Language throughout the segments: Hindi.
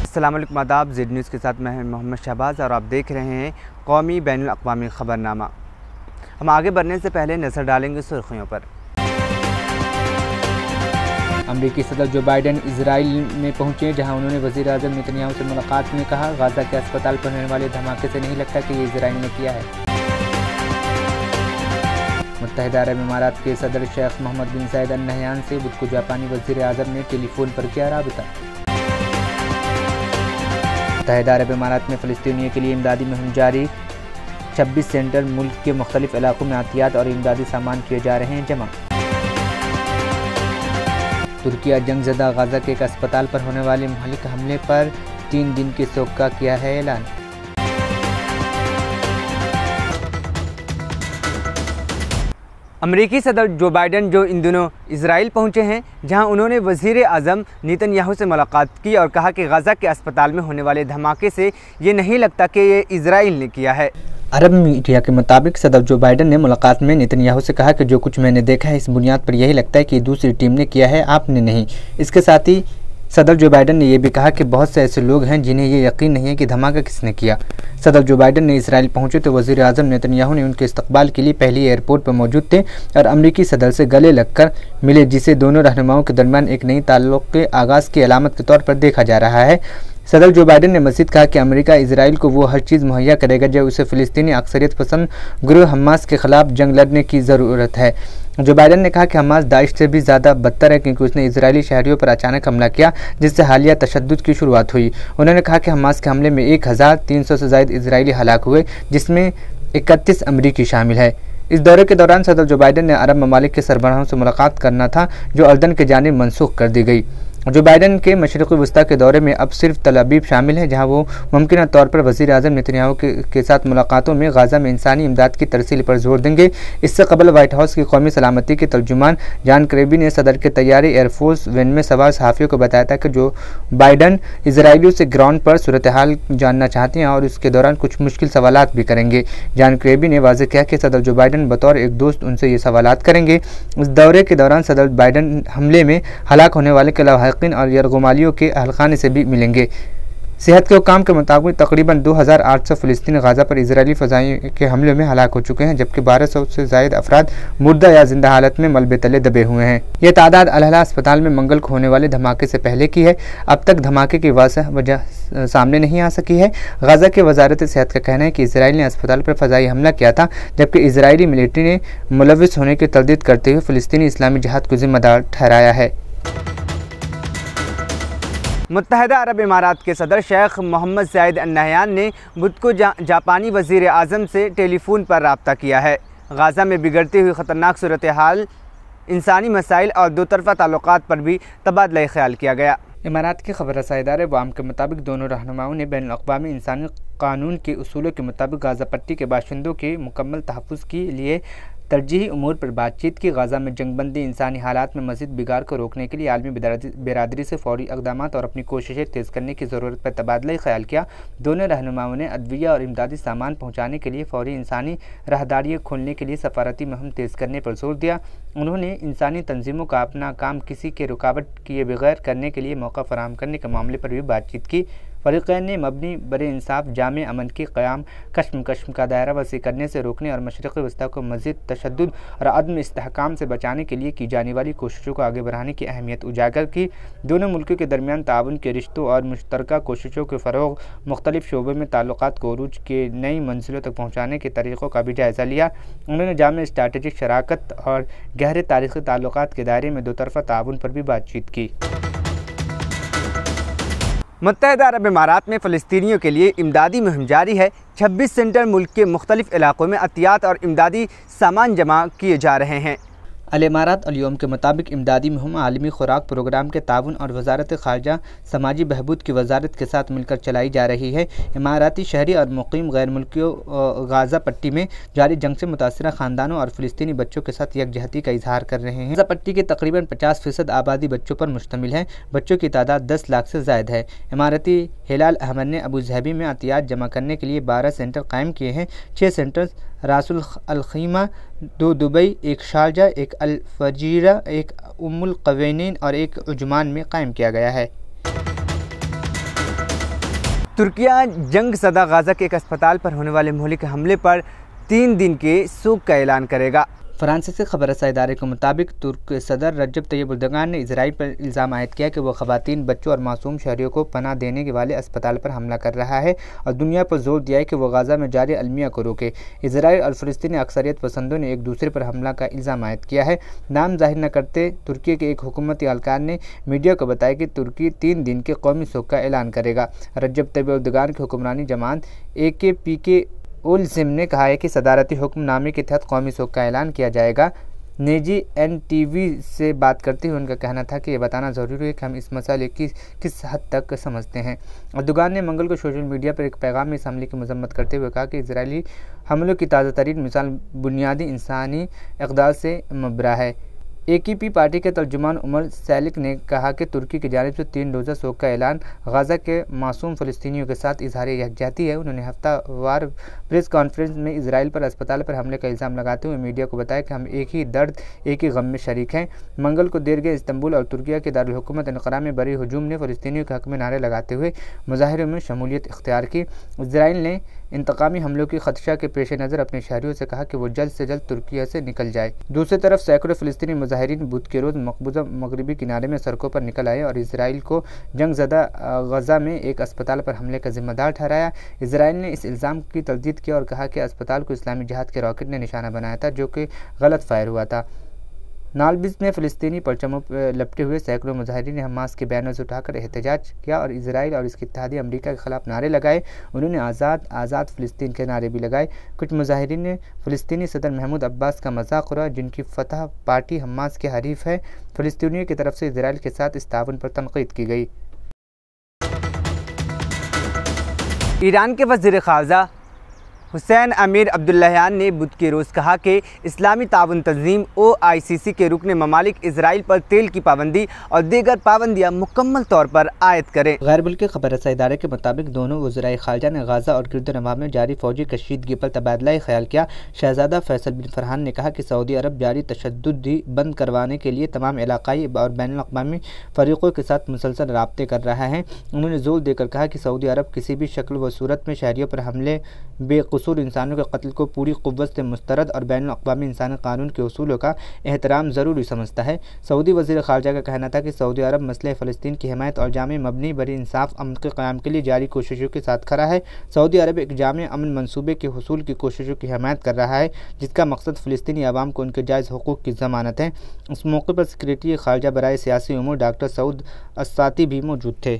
अस्सलाम वालेकुम, आदाब। ज़ेड न्यूज़ के साथ मैं मोहम्मद शहबाज और आप देख रहे हैं कौमी बैनुल अक़वामी ख़बरनामा। हम आगे बढ़ने से पहले नज़र डालेंगे सुर्खियों पर। अमरीकी सदर जो बाइडेन इजराइल में पहुंचे, जहां उन्होंने वज़ीर आज़म नेतन्याहू से मुलाकात में कहा, गाज़ा के अस्पताल पर होने वाले धमाके से नहीं लगता कि ये इजराइल ने किया है। मुत्तहिदा अरब इमारात के सदर शेख मोहम्मद बिन ज़ायद अल नहयान से बुध को जापानी वज़ीर आज़म ने टेलीफोन पर किया राबता। मुत्तहिदा अरब इमारात में फ़लस्तीनियों के लिए इमदादी मुहिम जारी, 26 सेंटर मुल्क के मुख्तलिफ इलाकों में आतियात और इमदादी सामान किए जा रहे हैं जमा। तुर्किया जंगज़दा गाज़ा के एक अस्पताल पर होने वाले मुहलिक हमले पर 3 दिन के शोक का किया है ऐलान। अमरीकी सदर जो बाइडेन जो इन दिनों इजराइल पहुंचे हैं, जहां उन्होंने वज़ीर आज़म नेतन्याहू से मुलाकात की और कहा कि गाज़ा के अस्पताल में होने वाले धमाके से ये नहीं लगता कि ये इजराइल ने किया है। अरब मीडिया के मुताबिक सदर जो बाइडेन ने मुलाकात में नेतन्याहू से कहा कि जो कुछ मैंने देखा है इस बुनियाद पर यही लगता है कि दूसरी टीम ने किया है, आपने नहीं। इसके साथ ही सदर जो बाइडेन ने यह भी कहा कि बहुत से ऐसे लोग हैं जिन्हें ये यकीन नहीं है कि धमाका किसने किया। सदर जो बाइडेन ने इसराइल पहुंचे तो वज़ीर आज़म नेतन्याहू ने उनके इस्तकबाल के लिए पहले एयरपोर्ट पर मौजूद थे और अमरीकी सदर से गले लगकर मिले, जिसे दोनों रहनुमाओं के दरमियान एक नई ताल्लुक़ के आगाज़ की अलामत के तौर पर देखा जा रहा है। सदर जो बाइडेन ने मज़ीद कहा कि अमेरिका इजराइल को वो हर चीज़ मुहैया करेगा जो उसे फ़िलिस्तीनी अक्सरियत पसंद ग्रुप हमास के ख़िलाफ़ जंग लड़ने की ज़रूरत है। जो बाइडेन ने कहा कि हमास दाइश से भी ज़्यादा बदतर है क्योंकि उसने इजरायली शहरियों पर अचानक हमला किया, जिससे हालिया तशद्दुद की शुरुआत हुई। उन्होंने कहा कि हमास के हमले में 1300 से ज़ायद इजरायली हलाक हुए, जिसमें 31 अमरीकी शामिल है। इस दौरे के दौरान सदर जो बाइडेन ने अरब ममालिक के सरबराहों से मुलाकात करना था, जो अर्दन की जानिब मनसूख कर दी गई। जो बाइडेन के मशरिक़ी वस्ता के दौरे में अब सिर्फ तल अबीब शामिल है, जहाँ वो मुमकिन तौर पर वज़ीर आज़म नेतन्याहू के साथ मुलाकातों में गाज़ा में इंसानी इमदाद की तरसील पर जोर देंगे। इससे कबल वाइट हाउस की कौमी सलामती के तर्जुमान जॉन किर्बी ने सदर के तैयारी एयरफोर्स वैन में सवार सहाफ़ियों को बताया था कि जो बाइडेन इजराइलियों से ग्राउंड पर सूरत हाल जानना चाहते हैं और उसके दौरान कुछ मुश्किल सवालात भी करेंगे। जॉन किर्बी ने वाज़ेह किया कि सदर जो बाइडेन बतौर एक दोस्त उनसे ये सवालात करेंगे। इस दौरे के दौरान सदर बाइडेन हमले में हलाक होने वाले के लवाहिकीन और यरगुमालियों के अहलखाने से भी मिलेंगे। सेहत के हुकाम के मुताबिक तकरीबन 2800 फ़िलिस्तीनी गाज़ा पर इजरायली फ़ज़ाई के हमले में हलाक हो चुके हैं, जबकि 1200 से ज़ायद अफराद मुर्दा या जिंदा हालत में मलबे तले दबे हुए हैं। यह तादाद अल-अहला अस्पताल में मंगल को होने वाले धमाके से पहले की है। अब तक धमाके की वजह सामने नहीं आ सकी है। गाज़ा की वजारत सेहत का कहना है कि इसराइल ने अस्पताल पर फ़ज़ाई हमला किया था, जबकि इजरायली मिलिट्री ने मुलविस होने की तरदीद करते हुए फ़िलिस्तीनी इस्लामी जिहाद को जिम्मेदार ठहराया है। मुत्तहिदा अरब इमारात के सदर शेख मोहम्मद ज़ायद अल नहयान ने बुध को जापानी वज़ीर आज़म से टेलीफोन पर रब्ता किया है। गाज़ा में बिगड़ती हुई ख़तरनाक सूरत हाल, इंसानी मसाइल और दो तरफ़ा ताल्लुक़ात पर भी तबादला ख़याल किया गया। इमारात के खबर रसाई इदारे वाम के मुताबिक दोनों रहनुमाओं ने बैनुल अक़वामी इंसानी कानून के उसूलों के मुताबिक गाज़ा पट्टी के बाशिंदों के मुकम्मल तहफ़्फ़ुज़ के लिए तरजीही उमूर पर बातचीत की। गाज़ा में जंगबंदी इंसानी हालात में मज़ीद बिगाड़ को रोकने के लिए आलमी बिरादरी से फ़ौरी इक़दाम और अपनी कोशिशें तेज़ करने की ज़रूरत पर तबादला ख़याल किया। दोनों रहनुमाओं ने अदविया और इमदादी सामान पहुँचाने के लिए फ़ौरी इंसानी राहदारियाँ खोलने के लिए सफ़ारती मुहिम तेज़ करने पर जोर दिया। उन्होंने इंसानी तंजीमों का अपना काम किसी के रुकावट किए बगैर करने के लिए मौका फराहम करने के मामले पर भी बातचीत की। फ़रीक़ैन ने मबनी बरे इंसाफ जामे अमन के क़याम, कश्म का दायरा वसी करने से रोकने और मशरिक़ी वस्ता को मज़ीद तशद्दुद और अदम इस्तेहकाम से बचाने के लिए की जाने वाली कोशिशों को आगे बढ़ाने की अहमियत उजागर की। दोनों मुल्कों के दरमियान ताउन के रिश्तों और मुश्तरका कोशिशों के फ़रोग़, मुख्तलिफ़ शोबों में ताल्लुक़ात को उरूज के नई मंजिलों तक पहुँचाने के तरीक़ों का भी जायज़ा लिया। उन्होंने जामे स्ट्रैटेजिक शराकत और गहरे तारीख़ी ताल्लुक़ात के दायरे में दो तरफ़ा ताउन पर भी बातचीत की। मुत्तहिदा अरब इमारात में फ़लस्तीनियों के लिए इमदादी मुहिम जारी है। 26 सेंटर मुल्क के मुख्तलिफ़ इलाक़ों में अतियात और इमदादी सामान जमा किए जा रहे हैं। अल इमारात अल यौम के मुताबिक इमदादी मुहिम आलमी खुराक प्रोग्राम के ताउन और वजारत ख़ारजा समाजी बहबूद की वजारत के साथ मिलकर चलाई जा रही है। इमाराती शहरी और मुकीम गैर मुल्कियों गाज़ा पट्टी में जारी जंग से मुतासरा ख़ानदानों और फ़िलिस्तीनी बच्चों के साथ यकजहती का इजहार कर रहे हैं। गाज़ा पट्टी की तकरीबन 50% आबादी बच्चों पर मुश्तमिल है। बच्चों की तादाद 10 लाख से ज़ायद है। इमारती हिलाल अहमद ने अबू ज़हबी में अतियात जमा करने के लिए 12 सेंटर कायम किए हैं। 6 सेंटर रासुल अल खीमा, 2 दुबई, 1 शारजा, 1 अल फजीरा, 1 उम्मुल क़वैनीन और 1 उजमान में कायम किया गया है। तुर्किया जंग ज़दा गाज़ा के एक अस्पताल पर होने वाले महलिक हमले पर 3 दिन के शोक का ऐलान करेगा। फ्रांसीसी खबररसा इदारे के मुताबिक तुर्क सदर रजब तैयब एर्दोगान ने इजराइल पर इल्ज़ाम आयद किया कि वह ख़वातीन, बच्चों और मासूम शहरियों को पनाह देने के वाले अस्पताल पर हमला कर रहा है और दुनिया पर जोर दिया है कि वह गाज़ा में जारी अलमिया को रोके। इजराइल और फ़लस्तीनी अक्सरियत पसंदों ने एक दूसरे पर हमला का इल्ज़ाम आयद किया है। नाम जाहिर न करते तुर्की के एक हुकूमती एहलकार ने मीडिया को बताया कि तुर्की 3 दिन के कौमी शोक का ऐलान करेगा। रजब तैयब एर्दोगान की हुक्मरानी जमात AKP उल-सिम ने कहा है कि सदारती हुक्मनामे के तहत कौमी शोक का ऐलान किया जाएगा। निजी NTV से बात करते हुए उनका कहना था कि यह बताना ज़रूरी है कि हम इस मसले की किस हद तक समझते हैं। एर्दोगान ने मंगल को सोशल मीडिया पर एक पैगाम में इस हमले की मजम्मत करते हुए कहा कि इजरायली हमलों की ताज़ा तरीन मिसाल बुनियादी इंसानी इक़दार से मबरा है। AKP पार्टी के तर्जुमान उमर सैलिक ने कहा कि तुर्की की जानिब से 3 रोज़ा शोक का ऐलान गाज़ा के मासूम फ़लस्तीनियों के साथ इजहार यकजहती है। उन्होंने हफ्तावार प्रेस कॉन्फ्रेंस में इजराइल पर अस्पताल पर हमले का इल्ज़ाम लगाते हुए मीडिया को बताया कि हम एक ही दर्द, एक ही गम में शरीक हैं। मंगल को देर गए इस्तंबुल और तुर्किया के दारुल हुकूमत अन्कारा में बड़ी हजूम ने फ़लस्तीनियों के हक़ में नारे लगाते हुए मुजाहिरों में शमूलियत इख्तियार की। इजराइल ने इंतकामी हमलों की खदशा के पेश नज़र अपने शहरियों से कहा कि वो जल्द से जल्द तुर्किया से निकल जाए। दूसरी तरफ सैकड़ों फ़लस्तीनी मुजाहिरीन बुध के रोज़ मकबूजा मगरबी किनारे में सड़कों पर निकल आए और इजराइल को जंग ज़दा गाज़ा में एक अस्पताल पर हमले का जिम्मेदार ठहराया। इजराइल ने इस इल्ज़ाम की तस्दीद की और कहा कि अस्पताल को इस्लामी जिहाद के रॉकेट ने निशाना बनाया था, जो कि गलत फायर हुआ था। नालबिस में फ़लस्तीनी परचमों पर लपटे हुए सैकड़ों मुजाहिरीन ने हमास के बैनर से उठाकर एहतजाज किया और इजराइल और इसके इत्तेहादी अमरीका के खिलाफ नारे लगाए। उन्होंने आज़ाद आज़ाद फ़लस्तीन के नारे भी लगाए। कुछ मुजाहिरीन ने फ़लस्तीनी सदर महमूद अब्बास का मजाक उड़ाया, जिनकी फतह पार्टी हमास के हरीफ है। फ़लस्तीनियों की तरफ से इजराइल के साथ इस ताउन पर तनक़ीद की गई। ईरान के वज़ीर ख़ारजा हुसैन अमीर अब्दुल्लाहियान ने बुध के रोज़ कहा कि इस्लामी ताउन तंजीम OICC के रुकन ममालिक इजराइल पर तेल की पाबंदी और दीगर पाबंदियाँ मुकम्मल तौर पर आयद करें। गैर मुल्की खबररसा इदारे के मुताबिक दोनों वज़राए ख़ारजा ने गाज़ा और गिरदोनवाह में जारी फ़ौजी कशीदगी पर तबादला ख्याल किया। शहज़ादा फैसल बिन फरहान ने कहा कि सऊदी अरब जारी तशद्दुद बंद करवाने के लिए तमाम इलाक़ाई और बैनुल-अक़वामी फ़रीक़ों के साथ मुसलसल राब्ते कर रहा है। उन्होंने जोर देकर कहा कि सऊदी अरब किसी भी शक्ल व सूरत में शहरियों पर हमले, बेकसूर इंसानों के कत्ल को पूरी क़ुव्वत से मुस्तरद और बैनुल-अक़वामी इंसानी कानून के उसूलों का एहतराम ज़रूरी समझता है। सऊदी वज़ीर ख़ारजा का कहना था कि सऊदी अरब मसले फ़लस्तीन की हिमायत और जामे मबनी बरी इंसाफ अमन के क़याम के लिए जारी कोशिशों के साथ खड़ा है। सऊदी अरब एक जामे अमन मनसूबे के हुसूल की कोशिशों की हिमायत कर रहा है, जिसका मकसद फ़लस्तीनी अवाम को उनके जायज़ हुकूक़ की ज़मानत है। इस मौके पर सेक्रेटरी ख़ारजा बराए सियासी उमूर डॉक्टर सऊद अस्साती भी मौजूद थे।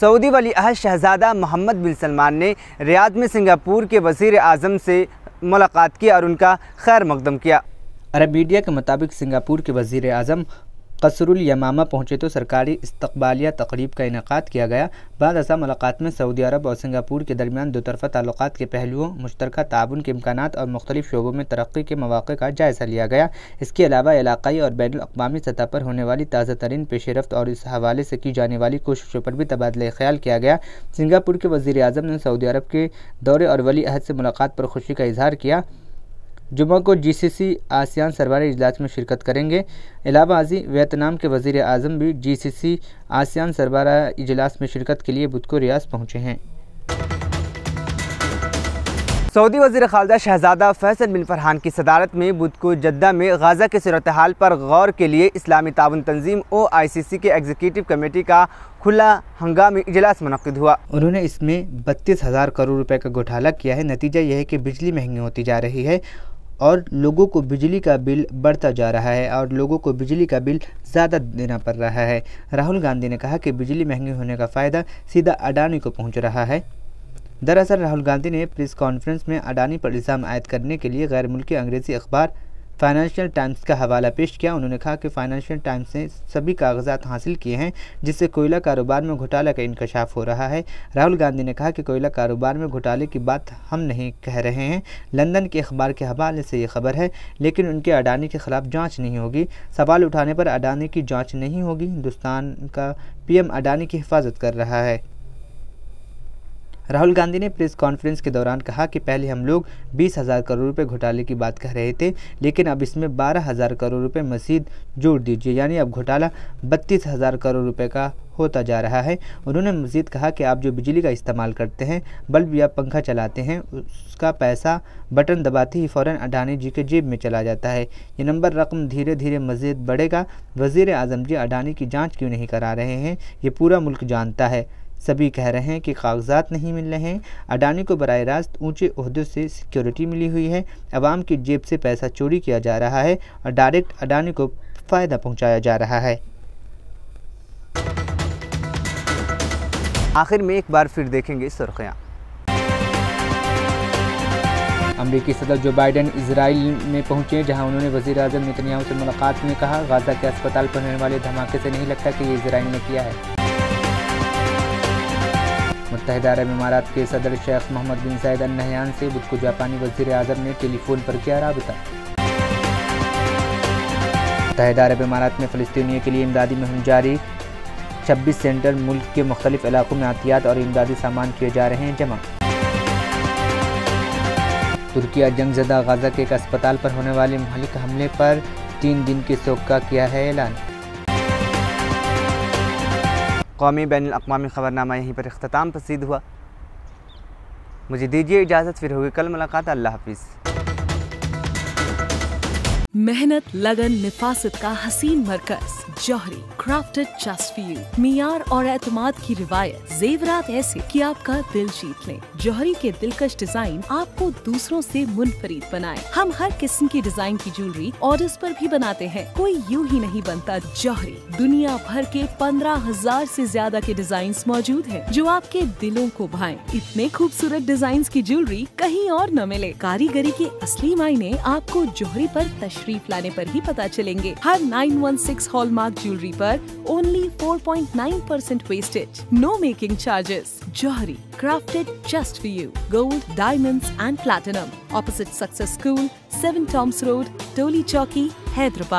सऊदी वली अहद शहजादा मोहम्मद बिन सलमान ने रियाद में सिंगापुर के वज़ीर आज़म से मुलाकात की और उनका खैर मकदम किया। अरब मीडिया के मुताबिक सिंगापुर के वज़ीर आज़म कसरुल यमामा पहुंचे तो सरकारी इस्तकबालिया तकरीब का इनेकाद किया गया। बाद असा मुलाकात में सऊदी अरब और सिंगापुर के दरमियान दोतरफ़ा ताल्लुकात के पहलुओं, मुश्तरका ताउन के इम्कानात और मुख्तलिफ शोबों में तरक्की के मौक़े का जायज़ा लिया गया। इसके अलावा इलाक़ाई और बैनुल अक़वामी सतह पर होने वाली ताज़ा तरीन पेशरफ्त और इस हवाले से की जाने वाली कोशिशों पर भी तबादला ख्याल किया गया। सिंगापुर के वज़ीर आज़म ने सऊदी अरब के दौरे और वली अहद से मुलाकात पर खुशी का इजहार किया। जुम्मे को GCC आसियान सरबराही इजलास में शिरकत करेंगे। इलाहाबादी वियतनाम के वज़ीर आज़म भी GCC आसियान सरबराही इजलास में शिरकत के लिए बुध को रियाद पहुँचे हैं। सऊदी वज़ीर ख़ारजा शहज़ादा फैसल बिन फरहान की सदारत में बुध को जद्दा में गाज़ा के सूरत हाल पर गौर के लिए इस्लामी ताउन तंजीम OICC के एग्जीक्यूटिव कमेटी का खुला हंगामी इजलास मुनक़्क़िद हुआ। उन्होंने इसमें 32,000 करोड़ रुपए का घोटाला किया है। नतीजा यह है कि बिजली महंगी होती जा रही है और लोगों को बिजली का बिल बढ़ता जा रहा है और लोगों को बिजली का बिल ज़्यादा देना पड़ रहा है। राहुल गांधी ने कहा कि बिजली महंगी होने का फ़ायदा सीधा अडानी को पहुंच रहा है। दरअसल राहुल गांधी ने प्रेस कॉन्फ्रेंस में अडानी पर इल्ज़ाम आयद करने के लिए गैर मुल्की अंग्रेज़ी अखबार फाइनेंशियल टाइम्स का हवाला पेश किया। उन्होंने कहा कि फाइनेंशियल टाइम्स ने सभी कागजात हासिल किए हैं जिससे कोयला कारोबार में घोटाला का इंकशाफ हो रहा है। राहुल गांधी ने कहा कि कोयला कारोबार में घोटाले की बात हम नहीं कह रहे हैं, लंदन के अखबार के हवाले से ये खबर है, लेकिन उनके अडानी के खिलाफ जांच नहीं होगी। सवाल उठाने पर अडानी की जांच नहीं होगी। हिंदुस्तान का PM अडानी की हिफाजत कर रहा है। राहुल गांधी ने प्रेस कॉन्फ्रेंस के दौरान कहा कि पहले हम लोग 20,000 करोड़ रुपए घोटाले की बात कर रहे थे, लेकिन अब इसमें 12,000 करोड़ रुपए मज़ीद जोड़ दीजिए, यानी अब घोटाला 32,000 करोड़ रुपए का होता जा रहा है। उन्होंने मज़ीद कहा कि आप जो बिजली का इस्तेमाल करते हैं, बल्ब या पंखा चलाते हैं, उसका पैसा बटन दबाते ही फ़ौरन अडानी जी के जेब में चला जाता है। ये नंबर रकम धीरे धीरे मज़ीद बढ़ेगा। वज़ीर आज़म जी अडानी की जाँच क्यों नहीं करा रहे हैं, ये पूरा मुल्क जानता है। सभी कह रहे हैं कि कागजात नहीं मिल रहे हैं। अडानी को बराह रास्त ऊंचे ओहदों से सिक्योरिटी मिली हुई है, अवाम की जेब से पैसा चोरी किया जा रहा है और डायरेक्ट अडानी को फ़ायदा पहुंचाया जा रहा है। आखिर में एक बार फिर देखेंगे सुर्खियाँ। अमेरिकी सदर जो बाइडेन इजराइल में पहुंचे, जहां उन्होंने वज़ीर आज़म नेतन्याहू से मुलाकात में कहा, गाज़ा के अस्पताल पर होने वाले धमाके से नहीं लगता कि ये इजराइल ने किया है। मुत्तहिदा अरब इमारात के सदर शेख मोहम्मद बिन जायद अल नहयान से बुध को जापानी वज़ीर आज़म ने टेलीफोन पर किया राबिता। मुत्तहिदा अरब इमारात में फ़लस्तीनियों के लिए इमदादी मुहिम जारी, 26 सेंटर मुल्क के मुख्तलिफ इलाकों में आतियात और इमदादी सामान किए जा रहे हैं जमा। तुर्किया जंगज़दा गाज़ा के एक अस्पताल पर होने वाले मुहल्लिक हमले पर 3 दिन के शोक का किया है ऐलान। कौमी बैनुल अक़वामी ख़बरनामा यहीं पर इख्तिताम पसीद हुआ। मुझे दीजिए इजाज़त, फिर होगी कल मुलाकात। अल्लाह हाफिज़। मेहनत, लगन, निफासत का हसीन मरकज जौहरी, क्राफ्टेड जस्ट फॉर यू। मियार और एतमाद की रिवायत, जेवरात ऐसे कि आपका दिल जीत लें। जौहरी के दिलकश डिजाइन आपको दूसरों से मुनफरिद बनाए। हम हर किस्म की डिजाइन की ज्वेलरी ऑर्डर्स पर भी बनाते हैं, कोई यूं ही नहीं बनता। जौहरी दुनिया भर के 15,000 से ज्यादा के डिजाइन मौजूद हैं जो आपके दिलों को भाएं। इतने खूबसूरत डिजाइन की ज्वेलरी कहीं और न मिले। कारीगरी के असली मायने आपको जौहरी पर तशरीफ लाने पर ही पता चलेंगे। हर 916 हॉलमार्क ज्वेलरी पर only 4.9% wastage, no making charges. Jauhari, crafted just for you. Gold, diamonds and platinum. Opposite Success School, 7 Toms Road, Toli Chowki, Hyderabad.